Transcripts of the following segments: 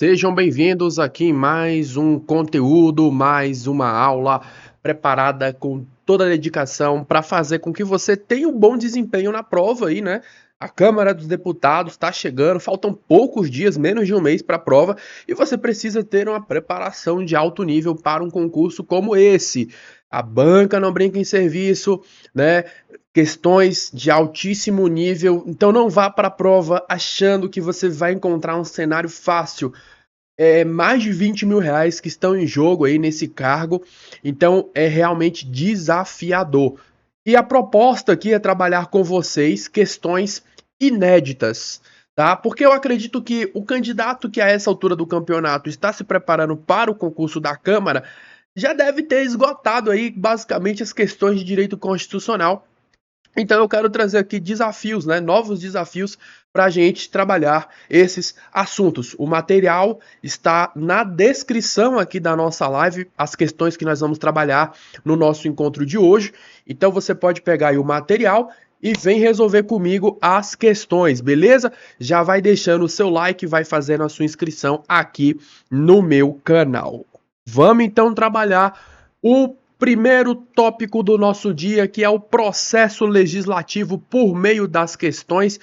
Sejam bem-vindos aqui em mais um conteúdo, mais uma aula preparada com toda a dedicação para fazer com que você tenha um bom desempenho na prova aí, né? A Câmara dos Deputados está chegando, faltam poucos dias, menos de um mês para a prova, e você precisa ter uma preparação de alto nível para um concurso como esse. A banca não brinca em serviço, né? Questões de altíssimo nível, então não vá para a prova achando que você vai encontrar um cenário fácil. É mais de 20 mil reais que estão em jogo aí nesse cargo, então é realmente desafiador. E a proposta aqui é trabalhar com vocês questões inéditas, tá? Porque eu acredito que o candidato que a essa altura do campeonato está se preparando para o concurso da Câmara já deve ter esgotado aí basicamente as questões de direito constitucional. Então eu quero trazer aqui desafios, né, novos desafios para a gente trabalhar esses assuntos. O material está na descrição aqui da nossa live, as questões que nós vamos trabalhar no nosso encontro de hoje. Então você pode pegar aí o material e vem resolver comigo as questões, beleza? Já vai deixando o seu like, vai fazendo a sua inscrição aqui no meu canal. Vamos então trabalhar o primeiro tópico do nosso dia, que é o processo legislativo por meio das questões.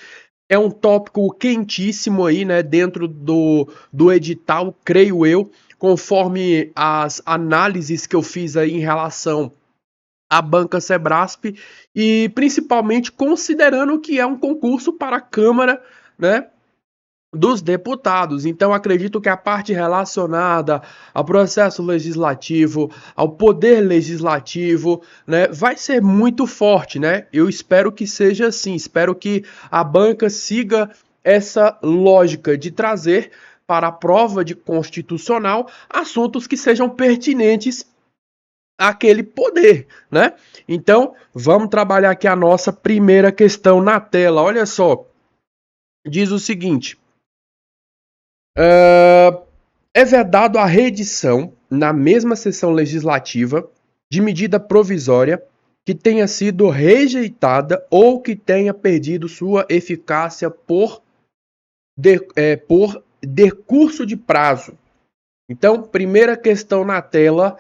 É um tópico quentíssimo aí, né, dentro do edital, creio eu, conforme as análises que eu fiz aí em relação à banca Sebrasp e principalmente considerando que é um concurso para a Câmara, né, dos deputados. Então acredito que a parte relacionada ao processo legislativo, ao poder legislativo, né, vai ser muito forte, né? Eu espero que seja assim, espero que a banca siga essa lógica de trazer para a prova de constitucional assuntos que sejam pertinentes àquele poder, né? Então, vamos trabalhar aqui a nossa primeira questão na tela. Olha só, diz o seguinte: é vedado a reedição, na mesma sessão legislativa, de medida provisória que tenha sido rejeitada ou que tenha perdido sua eficácia por decurso de prazo. Então, primeira questão na tela,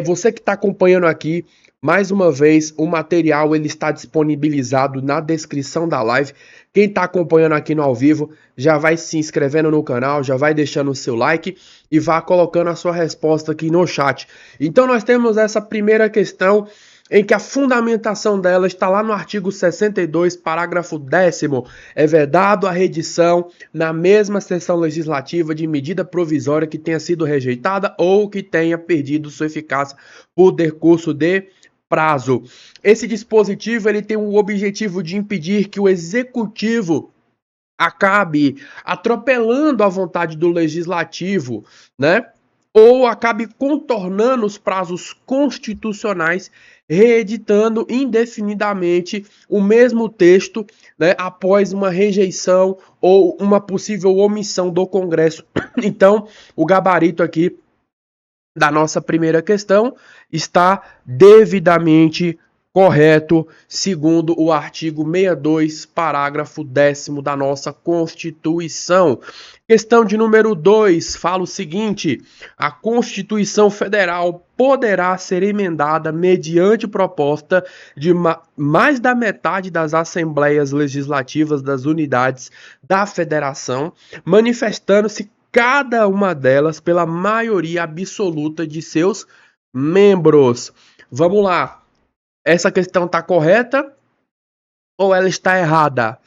você que está acompanhando aqui, mais uma vez, o material ele está disponibilizado na descrição da live. Quem está acompanhando aqui no ao vivo, já vai se inscrevendo no canal, já vai deixando o seu like e vá colocando a sua resposta aqui no chat. Então nós temos essa primeira questão, em que a fundamentação dela está lá no artigo 62, parágrafo 10º. É vedado a reedição na mesma sessão legislativa de medida provisória que tenha sido rejeitada ou que tenha perdido sua eficácia por decurso de prazo. Esse dispositivo ele tem o objetivo de impedir que o executivo acabe atropelando a vontade do legislativo, né? Ou acabe contornando os prazos constitucionais, reeditando indefinidamente o mesmo texto, né, após uma rejeição ou uma possível omissão do Congresso. Então, o gabarito aqui da nossa primeira questão está devidamente correto, segundo o artigo 62, parágrafo 10º da nossa Constituição. Questão de número 2 fala o seguinte: a Constituição Federal poderá ser emendada mediante proposta de mais da metade das assembleias legislativas das unidades da Federação, manifestando-se cada uma delas pela maioria absoluta de seus membros. Vamos lá. Essa questão está correta ou ela está errada?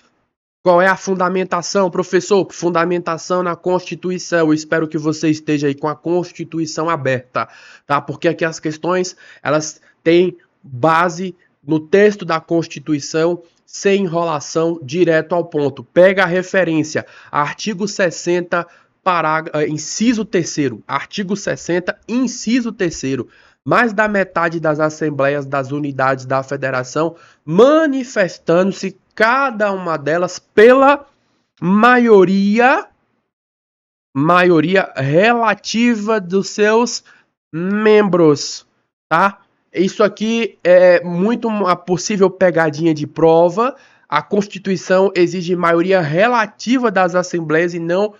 Qual é a fundamentação, professor? Fundamentação na Constituição. Eu espero que você esteja aí com a Constituição aberta, tá? Porque aqui as questões, elas têm base no texto da Constituição, sem enrolação, direto ao ponto. Pega a referência, artigo 60, inciso 3º, artigo 60, inciso 3º, mais da metade das assembleias das unidades da federação, manifestando-se cada uma delas pela maioria relativa dos seus membros, tá? Isso aqui é muito uma possível pegadinha de prova. A Constituição exige maioria relativa das assembleias e não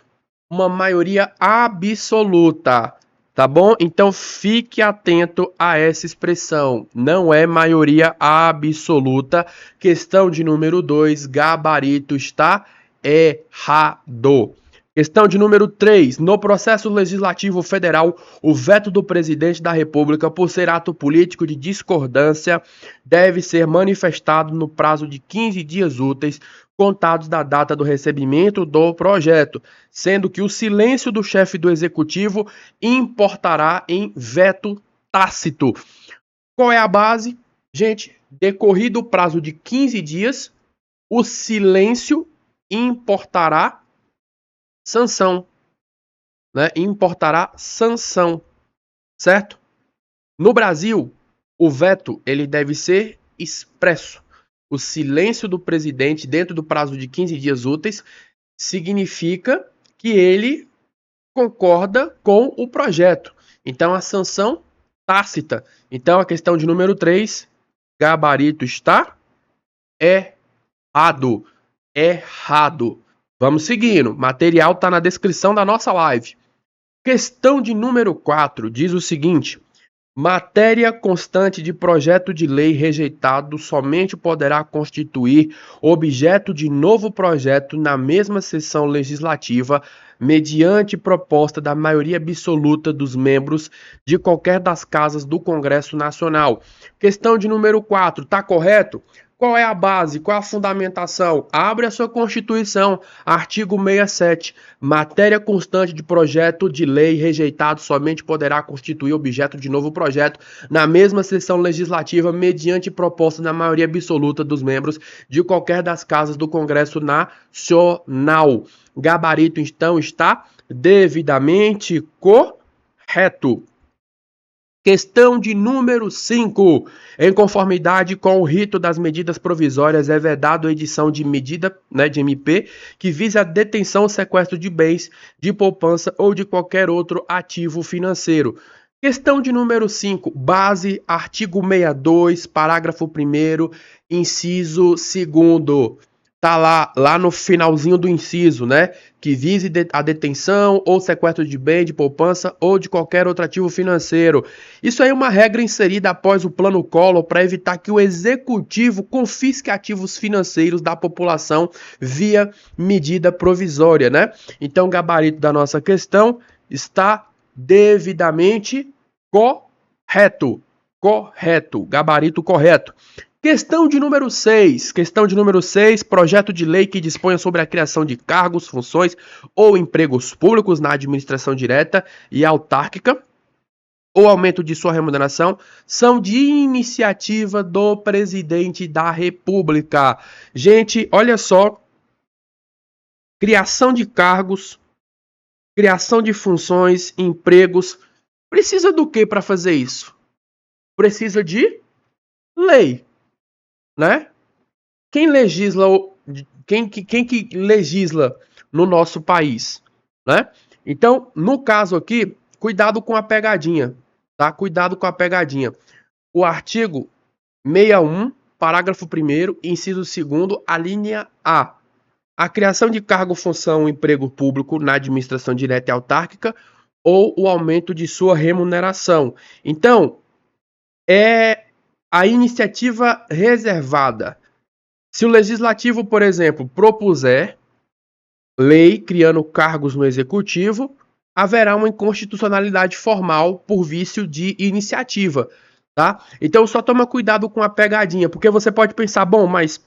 uma maioria absoluta, tá bom? Então fique atento a essa expressão, não é maioria absoluta. Questão de número 2, gabarito está errado. Questão de número 3. No processo legislativo federal, o veto do presidente da República, por ser ato político de discordância, deve ser manifestado no prazo de 15 dias úteis, contados da data do recebimento do projeto, sendo que o silêncio do chefe do executivo importará em veto tácito. Qual é a base? Gente, decorrido o prazo de 15 dias, o silêncio importará sanção, né? Importará sanção, certo? No Brasil, o veto ele deve ser expresso. O silêncio do presidente dentro do prazo de 15 dias úteis significa que ele concorda com o projeto. Então, a sanção tácita. Então, a questão de número 3, gabarito está errado. Errado. Vamos seguindo. Material está na descrição da nossa live. Questão de número 4 diz o seguinte: matéria constante de projeto de lei rejeitado somente poderá constituir objeto de novo projeto na mesma sessão legislativa, mediante proposta da maioria absoluta dos membros de qualquer das casas do Congresso Nacional. Questão de número 4, tá correto? Qual é a base? Qual é a fundamentação? Abre a sua Constituição, artigo 67. Matéria constante de projeto de lei rejeitado somente poderá constituir objeto de novo projeto na mesma sessão legislativa, mediante proposta da maioria absoluta dos membros de qualquer das casas do Congresso Nacional. Gabarito, então, está devidamente correto. Questão de número 5. Em conformidade com o rito das medidas provisórias, é vedado a edição de medida, de MP, que visa a detenção ou sequestro de bens, de poupança ou de qualquer outro ativo financeiro. Questão de número 5. Base, artigo 62, parágrafo 1º, inciso 2º. Tá lá no finalzinho do inciso, né? Que vise a detenção ou sequestro de bem, de poupança ou de qualquer outro ativo financeiro. Isso aí é uma regra inserida após o Plano Collor para evitar que o executivo confisque ativos financeiros da população via medida provisória, né? Então, o gabarito da nossa questão está devidamente correto. Correto. Gabarito correto. Questão de número 6. Questão de número 6. Projeto de lei que disponha sobre a criação de cargos, funções ou empregos públicos na administração direta e autárquica ou aumento de sua remuneração são de iniciativa do presidente da República. Gente, olha só. Criação de cargos, criação de funções, empregos. Precisa do que para fazer isso? Precisa de lei. Né? Quem legisla, quem que legisla no nosso país, né? Então, no caso aqui, cuidado com a pegadinha, tá? Cuidado com a pegadinha. O artigo 61, parágrafo 1º, inciso 2º, a linha A. A criação de cargo, função, emprego público na administração direta e autárquica ou o aumento de sua remuneração. Então, é a iniciativa reservada. Se o legislativo, por exemplo, propuser lei criando cargos no executivo, haverá uma inconstitucionalidade formal por vício de iniciativa, tá? Então só toma cuidado com a pegadinha, porque você pode pensar, bom, mas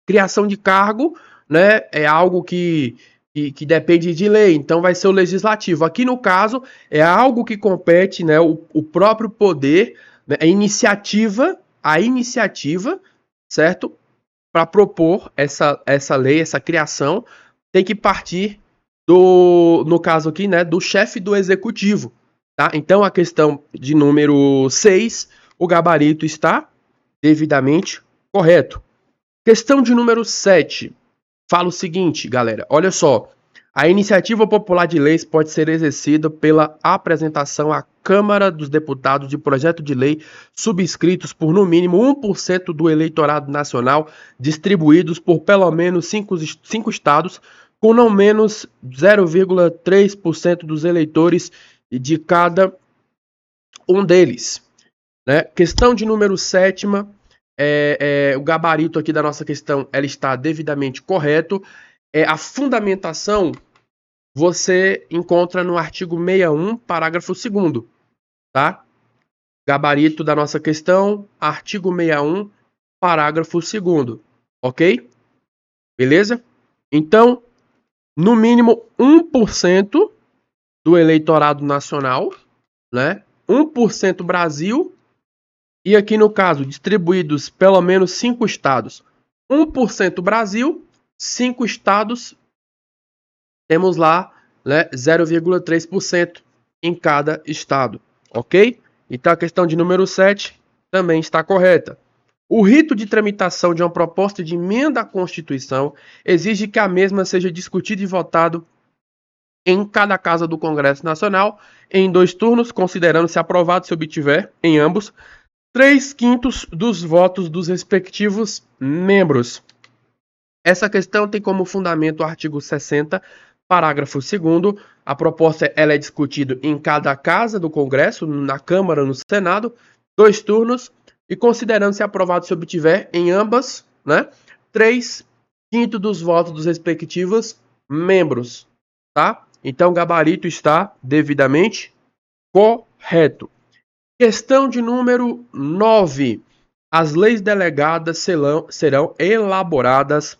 criação de cargo, né, é algo que depende de lei, então vai ser o legislativo. Aqui no caso é algo que compete, né, o próprio poder, a iniciativa, certo? Para propor essa lei, essa criação, tem que partir no caso aqui, né, do chefe do executivo, tá? Então, a questão de número 6, o gabarito está devidamente correto. Questão de número 7, fala o seguinte, galera, olha só. A iniciativa popular de leis pode ser exercida pela apresentação à Câmara dos Deputados de projeto de lei subscritos por no mínimo 1% do eleitorado nacional, distribuídos por pelo menos 5 estados, com não menos 0,3% dos eleitores de cada um deles. Né? Questão de número 7, o gabarito aqui da nossa questão ela está devidamente correto. A fundamentação você encontra no artigo 61, parágrafo 2º, tá? Gabarito da nossa questão, artigo 61, parágrafo 2º, ok? Beleza? Então, no mínimo 1% do eleitorado nacional, né? 1% Brasil, e aqui no caso, distribuídos pelo menos 5 estados. 1% Brasil, 5 estados, temos lá, né, 0,3% em cada estado, ok? Então a questão de número 7 também está correta. O rito de tramitação de uma proposta de emenda à Constituição exige que a mesma seja discutida e votada em cada casa do Congresso Nacional em 2 turnos, considerando-se aprovado se obtiver, em ambos, 3/5 dos votos dos respectivos membros. Essa questão tem como fundamento o artigo 60, parágrafo 2º. A proposta ela é discutida em cada casa do Congresso, na Câmara, no Senado, 2 turnos, e considerando-se aprovado se obtiver em ambas, né, 3/5 dos votos dos respectivos membros, tá? Então o gabarito está devidamente correto. Questão de número 9. As leis delegadas serão elaboradas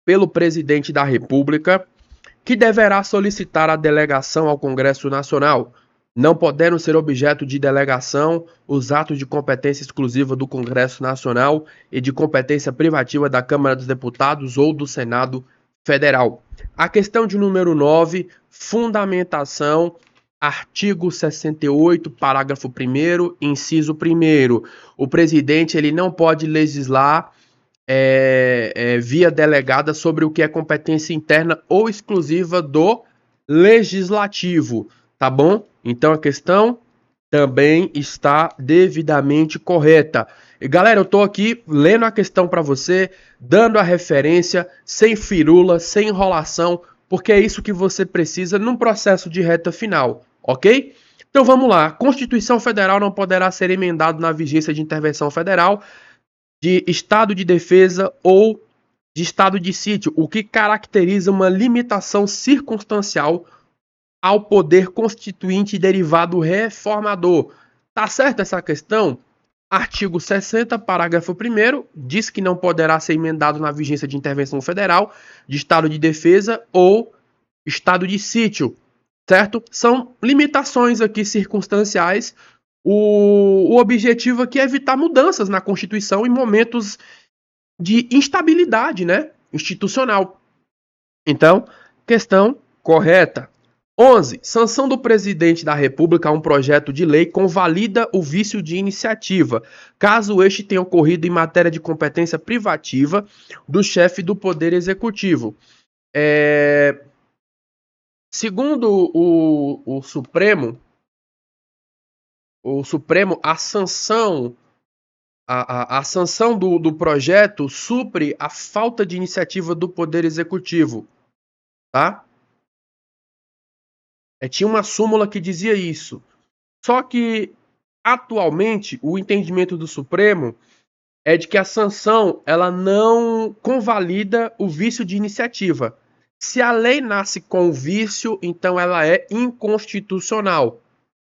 pelo presidente da República, que deverá solicitar a delegação ao Congresso Nacional, não podendo ser objeto de delegação os atos de competência exclusiva do Congresso Nacional e de competência privativa da Câmara dos Deputados ou do Senado Federal. A questão de número 9, fundamentação, artigo 68, parágrafo 1º, inciso 1º. O presidente ele não pode legislar via delegada sobre o que é competência interna ou exclusiva do legislativo, tá bom? Então a questão também está devidamente correta. E galera, eu tô aqui lendo a questão para você, dando a referência, sem firula, sem enrolação, porque é isso que você precisa num processo de reta final, ok? Então vamos lá. Constituição Federal não poderá ser emendado na vigência de intervenção federal, de estado de defesa ou de estado de sítio, o que caracteriza uma limitação circunstancial ao poder constituinte derivado reformador. Tá certo essa questão? Artigo 60, parágrafo 1º, diz que não poderá ser emendado na vigência de intervenção federal, de estado de defesa ou estado de sítio, certo? São limitações aqui circunstanciais. O objetivo aqui é evitar mudanças na Constituição em momentos de instabilidade, né, institucional. Então, questão correta. 11. Sanção do presidente da República a um projeto de lei convalida o vício de iniciativa, caso este tenha ocorrido em matéria de competência privativa do chefe do Poder Executivo. Segundo o Supremo, a sanção do projeto supre a falta de iniciativa do Poder Executivo, tá? Tinha uma súmula que dizia isso. Só que, atualmente, o entendimento do Supremo é de que a sanção ela não convalida o vício de iniciativa. Se a lei nasce com o vício, então ela é inconstitucional,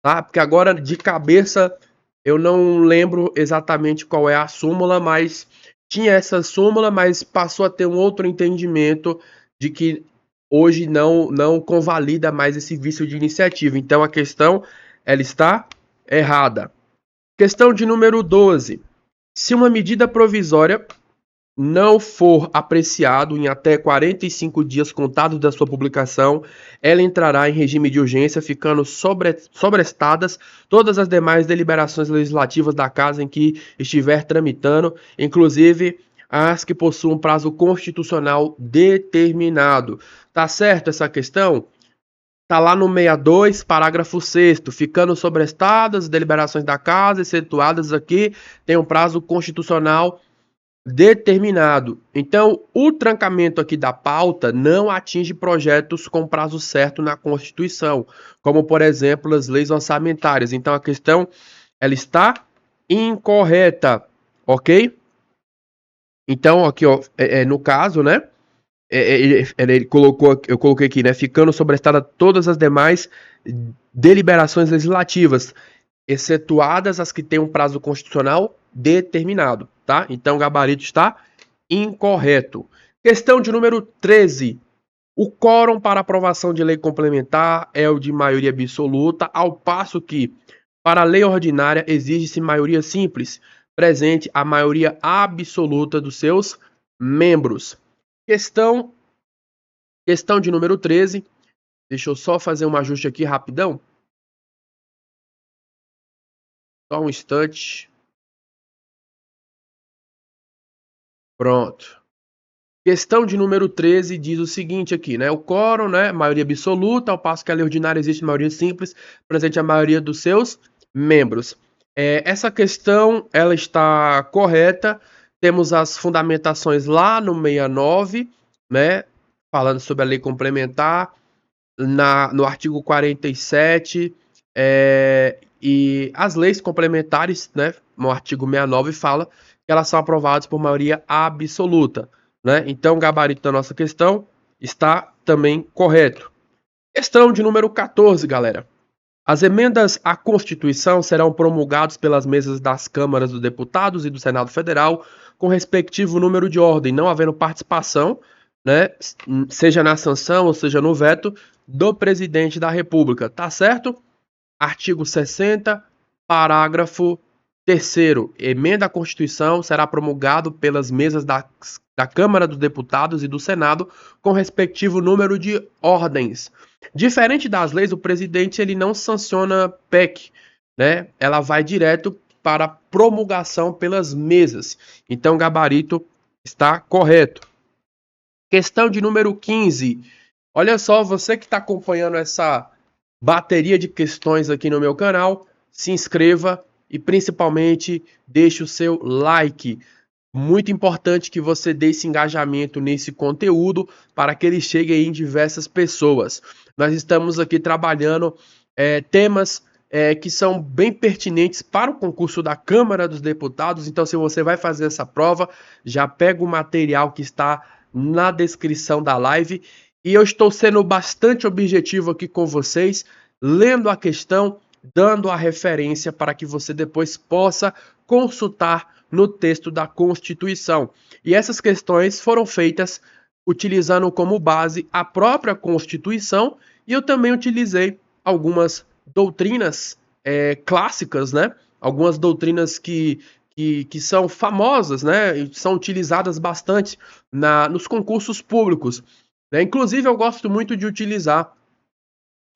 tá? Porque agora, de cabeça, eu não lembro exatamente qual é a súmula, mas tinha essa súmula, mas passou a ter um outro entendimento de que hoje não convalida mais esse vício de iniciativa. Então a questão ela está errada. Questão de número 12. Se uma medida provisória não for apreciado em até 45 dias contados da sua publicação, ela entrará em regime de urgência, ficando sobrestadas todas as demais deliberações legislativas da casa em que estiver tramitando, inclusive as que possuam prazo constitucional determinado. Tá certo essa questão? Tá lá no 62, parágrafo 6º, ficando sobrestadas as deliberações da casa, excetuadas aqui, tem um prazo constitucional determinado. Então, o trancamento aqui da pauta não atinge projetos com prazo certo na Constituição, como, por exemplo, as leis orçamentárias. Então, a questão ela está incorreta, ok? Então, aqui, ó, no caso, né? Ele colocou, eu coloquei aqui, né? Ficando sobrestada todas as demais deliberações legislativas, excetuadas as que têm um prazo constitucional determinado, tá? Então, o gabarito está incorreto. Questão de número 13. O quórum para aprovação de lei complementar é o de maioria absoluta, ao passo que, para a lei ordinária, exige-se maioria simples, presente a maioria absoluta dos seus membros. Questão de número 13. Deixa eu só fazer um ajuste aqui rapidão. Só um instante. Pronto. Questão de número 13 diz o seguinte aqui, né? O quórum, né? Maioria absoluta, ao passo que a lei ordinária existe maioria simples, presente a maioria dos seus membros. Essa questão, ela está correta. Temos as fundamentações lá no 69, né? Falando sobre a lei complementar, no artigo 47, e as leis complementares, né? No artigo 69 fala que elas são aprovadas por maioria absoluta. Né? Então, o gabarito da nossa questão está também correto. Questão de número 14, galera. As emendas à Constituição serão promulgadas pelas mesas das câmaras dos deputados e do Senado Federal com respectivo número de ordem, não havendo participação, né, seja na sanção ou seja no veto, do presidente da República. Tá certo? Artigo 60, parágrafo 3º. Emenda à Constituição será promulgado pelas mesas da Câmara dos Deputados e do Senado com respectivo número de ordens. Diferente das leis, o presidente ele não sanciona PEC, né? Ela vai direto para promulgação pelas mesas. Então, o gabarito está correto. Questão de número 15. Olha só, você que está acompanhando essa bateria de questões aqui no meu canal, se inscreva e principalmente deixe o seu like. Muito importante que você dê esse engajamento nesse conteúdo para que ele chegue em diversas pessoas. Nós estamos aqui trabalhando temas que são bem pertinentes para o concurso da Câmara dos Deputados. Então, se você vai fazer essa prova, já pega o material que está na descrição da live. E eu estou sendo bastante objetivo aqui com vocês, lendo a questão, dando a referência para que você depois possa consultar no texto da Constituição. E essas questões foram feitas utilizando como base a própria Constituição, e eu também utilizei algumas doutrinas clássicas, né? Algumas doutrinas que são famosas, né? E são utilizadas bastante nos concursos públicos. Né? Inclusive, eu gosto muito de utilizar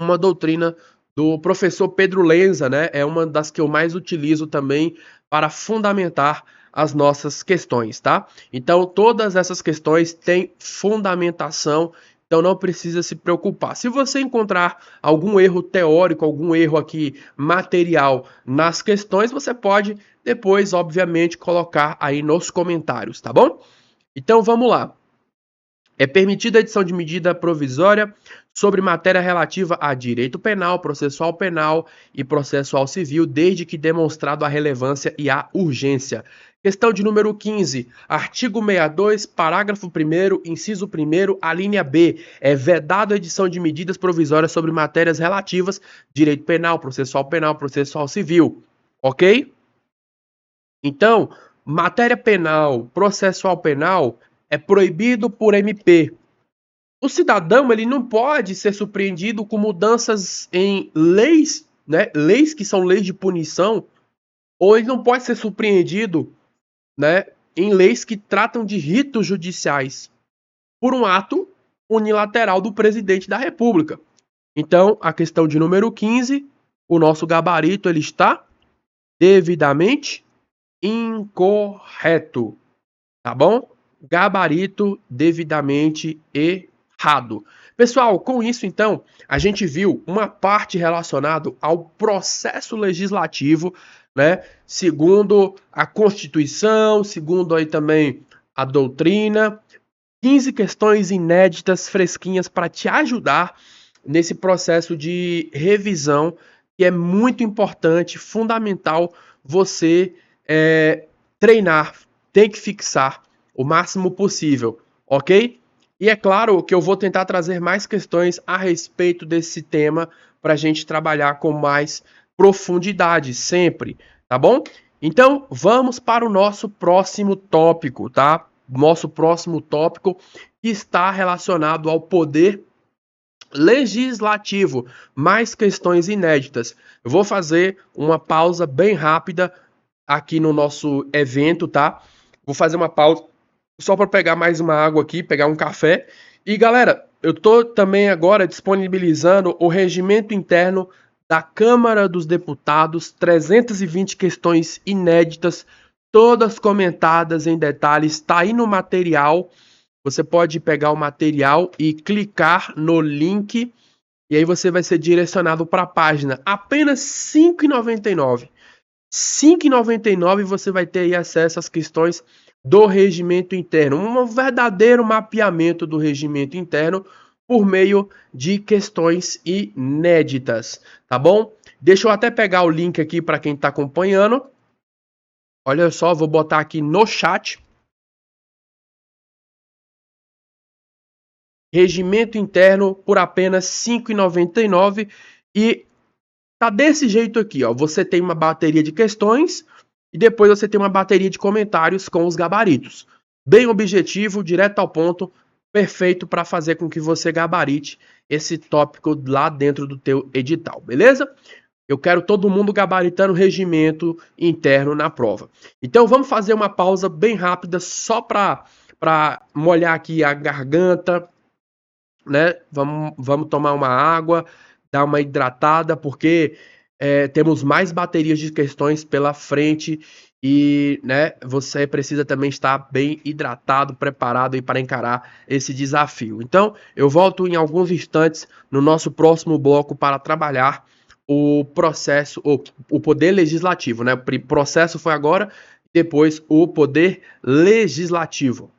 uma doutrina do professor Pedro Lenza, né? É uma das que eu mais utilizo também para fundamentar as nossas questões, tá? Então, todas essas questões têm fundamentação, então não precisa se preocupar. Se você encontrar algum erro teórico, algum erro aqui material nas questões, você pode depois, obviamente, colocar aí nos comentários, tá bom? Então, vamos lá. É permitida a edição de medida provisória sobre matéria relativa a direito penal, processual penal e processual civil, desde que demonstrado a relevância e a urgência. Questão de número 15. Artigo 62, parágrafo 1º, inciso 1º, a linha B. É vedado a edição de medidas provisórias sobre matérias relativas direito penal, processual civil. Ok? Então, matéria penal, processual penal é proibido por MP. O cidadão ele não pode ser surpreendido com mudanças em leis, né? Leis que são leis de punição, ou ele não pode ser surpreendido, né, em leis que tratam de ritos judiciais por um ato unilateral do presidente da República. Então, a questão de número 15, o nosso gabarito ele está devidamente incorreto, tá bom? Gabarito devidamente errado. Pessoal, com isso então, a gente viu uma parte relacionada ao processo legislativo né? Segundo a Constituição, segundo aí também a doutrina. 15 questões inéditas, fresquinhas, para te ajudar nesse processo de revisão, que é muito importante, fundamental você treinar, tem que fixar o máximo possível, ok? E é claro que eu vou tentar trazer mais questões a respeito desse tema para a gente trabalhar com mais profundidade sempre, tá bom? Então vamos para o nosso próximo tópico, tá? Nosso próximo tópico está relacionado ao poder legislativo, mais questões inéditas. Eu vou fazer uma pausa bem rápida aqui no nosso evento, tá? Vou fazer uma pausa só para pegar mais uma água aqui, pegar um café. E galera, eu tô também agora disponibilizando o regimento interno da Câmara dos Deputados, 320 questões inéditas, todas comentadas em detalhes, está aí no material. Você pode pegar o material e clicar no link e aí você vai ser direcionado para a página. Apenas R$ 5,99. R$ 5,99 você vai ter aí acesso às questões do regimento interno. Um verdadeiro mapeamento do regimento interno por meio de questões inéditas, tá bom? Deixa eu até pegar o link aqui para quem está acompanhando. Olha só, vou botar aqui no chat. Regimento interno por apenas R$ 5,99 e tá desse jeito aqui, ó. Você tem uma bateria de questões e depois você tem uma bateria de comentários com os gabaritos. Bem objetivo, direto ao ponto, perfeito para fazer com que você gabarite esse tópico lá dentro do teu edital, beleza? Eu quero todo mundo gabaritando o regimento interno na prova. Então vamos fazer uma pausa bem rápida só para molhar aqui a garganta, né? Vamos tomar uma água, dar uma hidratada, porque temos mais baterias de questões pela frente e, né, você precisa também estar bem hidratado, preparado aí para encarar esse desafio. Então, eu volto em alguns instantes no nosso próximo bloco para trabalhar o processo, o poder legislativo, né? O processo foi agora, depois o poder legislativo.